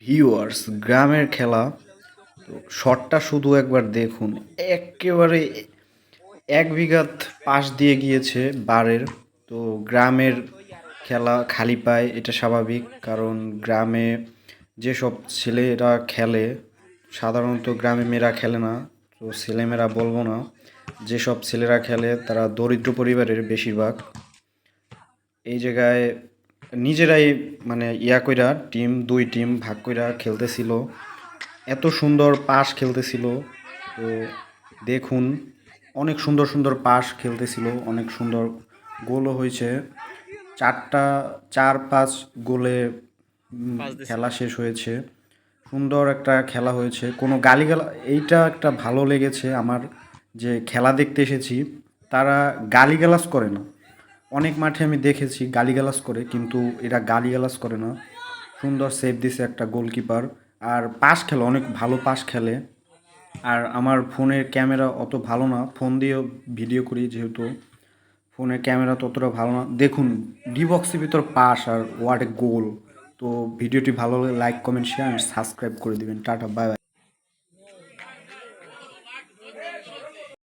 Viewers গ্রামের খেলা তো শটটা শুধু একবার দেখুন। একেবারে 1 বিঘাত পাশ দিয়ে গিয়েছে বারের। তো গ্রামের খেলা খালি পায়, এটা স্বাভাবিক, কারণ গ্রামে যেসব ছেলেরা খেলে সাধারণত গ্রামে মেয়েরা খেলে না। তো ছেলেমেয়েরা বলবো না, যেসব ছেলেরা খেলে তারা দরিদ্র পরিবারের বেশিরভাগ। এই জায়গায় নিজেরাই মানে কইরা দুই টিম ভাগ কইরা খেলতেছিল, এত সুন্দর পাস খেলতেছিল। তো দেখুন, অনেক সুন্দর সুন্দর পাস খেলতেছিল, অনেক সুন্দর গোলও হয়েছে। 4-5 গোলে খেলা শেষ হয়েছে। সুন্দর একটা খেলা হয়েছে, কোনো গালিগালা, এইটা একটা ভালো লেগেছে আমার, যে খেলা দেখতে এসেছি তারা গালিগালাজ করে না। অনেক মাঠে আমি দেখেছি গালিগালাজ করে, কিন্তু এরা গালিগালাজ করে না। সুন্দর সেভ দিছে একটা গোলকিপার। আর পাস খেলে, অনেক ভালো পাস খেলে। আর আমার ফোনের ক্যামেরা অত ভালো না, ফোন দিয়েও ভিডিও করি যেহেতু, ফোনের ক্যামেরা ততটা ভালো না। দেখুন, ডি বক্সের ভিতর পাস আর হোয়াট এ গোল। তো ভিডিওটি ভালো লাগলে লাইক কমেন্ট শেয়ার সাবস্ক্রাইব করে দিবেন। Tata, bye bye.